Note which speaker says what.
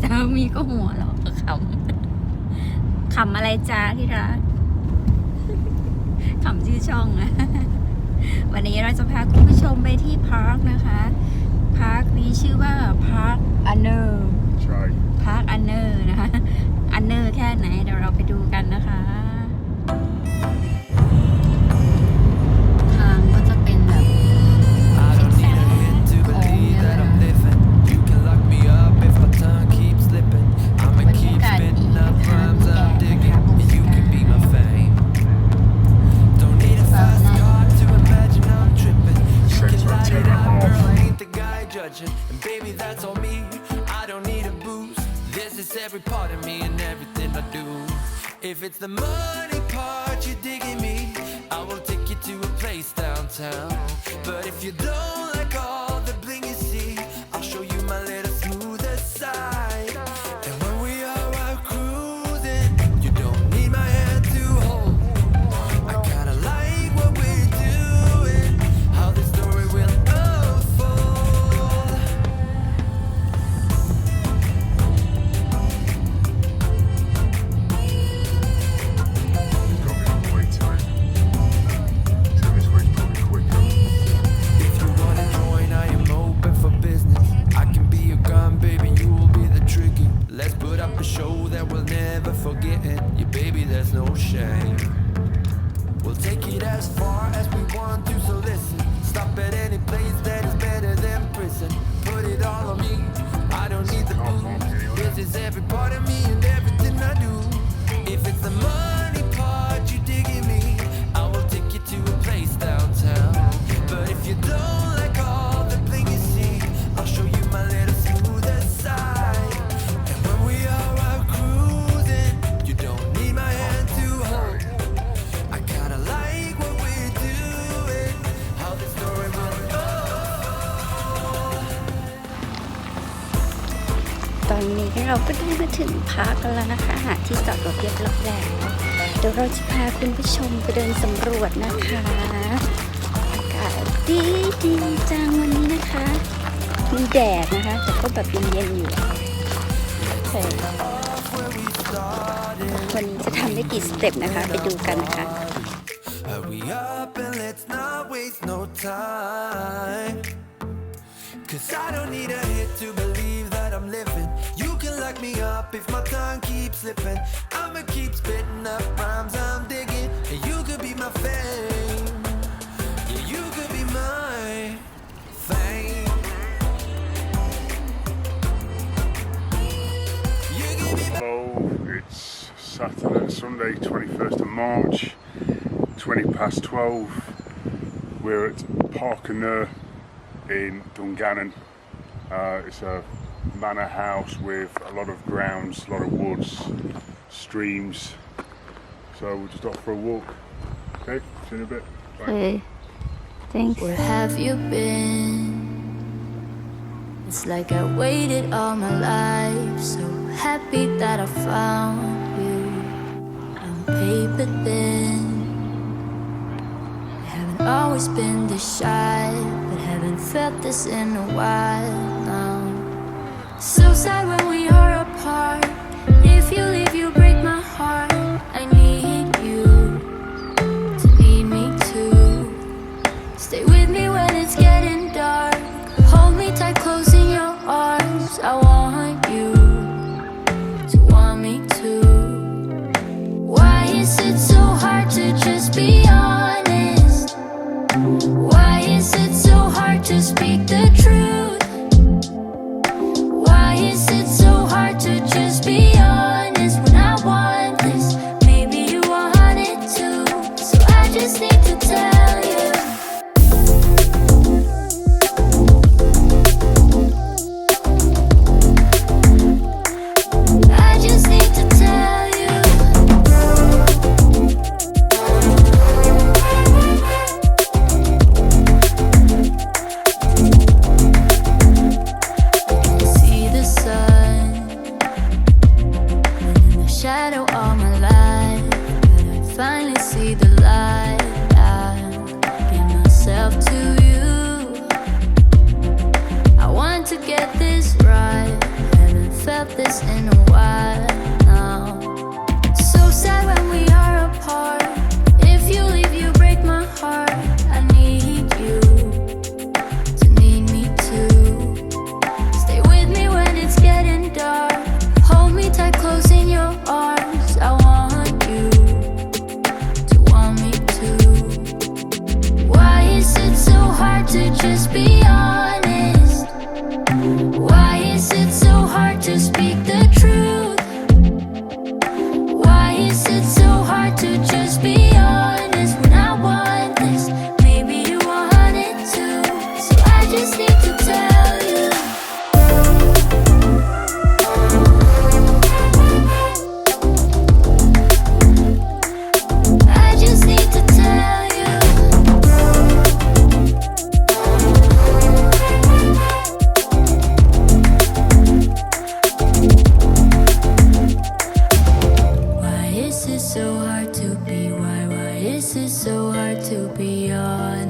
Speaker 1: สามีก็หัวเราะขำอะไรจ้าที่รักขำชื่อช่องอะวันนี้เราจะพาคุณผู้ชมไปที่พาร์คนะคะพาร์คนี้ชื่อว่าพาร์คอันเนอร์
Speaker 2: ใช่
Speaker 1: พาร์คอันเนอร์นะคะอันเนอร์แค่ไหนเดี๋ยวเราไปดูกันนะคะทางก็จะเป็นแบบ
Speaker 3: And baby, that's on me. I don't need a boost. This is every part of me and everything I do. If it's the money part you're digging me, I will take you to a place downtown. But if you don't like all the bling you see, I'll show you my little smoother side. And when we are out cruising, you don't need my hand to hold. I kinda like what we're doing, how this story will a show that we'll never forget it. Yeah, baby, there's no shame. We'll take it as far as we want to, so listen. Stop at any place that is better than prison. Put it all on me. I don't need the booze. This is every part of me and everything I do. If it's the money part you digging me, I will take you to a place downtown. But if you don't like all the bling you see, I'll show you my little smoother side.
Speaker 1: ตอนนี้เราก็ได้มาถึงพาร์คกันแล้วนะคะหาที่จอดรถเรียบร้อยแล้วเดี๋ยวเราจะพาคุณผู้ชมไปเดินสำรวจนะคะอากาศดีจังวันนี้นะคะมีแดดนะคะแต่ก็แบบเย็นๆอยู่วันนี้จะทำได้กี่สเต็ปนะคะไปดูกันนะคะ
Speaker 3: Cause I don't need a hit to believe that I'm living. You can lock me up if my tongue keeps slipping. I'ma keep spitting up rhymes I'm digging. And you could be my fame. Yeah, you could be my fame.
Speaker 2: Hello, it's Sunday 21st of March, 20 past 12. We're at Parkanaur in Dungannon. It's a manor house with a lot of grounds, a lot of woods, streams. So we'll just off for a walk. Okay, see you in a bit. Bye.
Speaker 1: Okay, thanks.
Speaker 4: Where have you been? It's like I waited all my life, so happy that I found you. I'm paper thin. I haven't always been this shy, but haven't felt this in a while now. So sad when we are apart. If you leave, you break my heart. I need you to need me too. Stay with me when it's getting dark. Hold me tight, close in your arms. I want you to want me too. Why is it so hard to just be honest? Why is it so hard to speak the truth? so hard to be? Why is it so hard to be honest?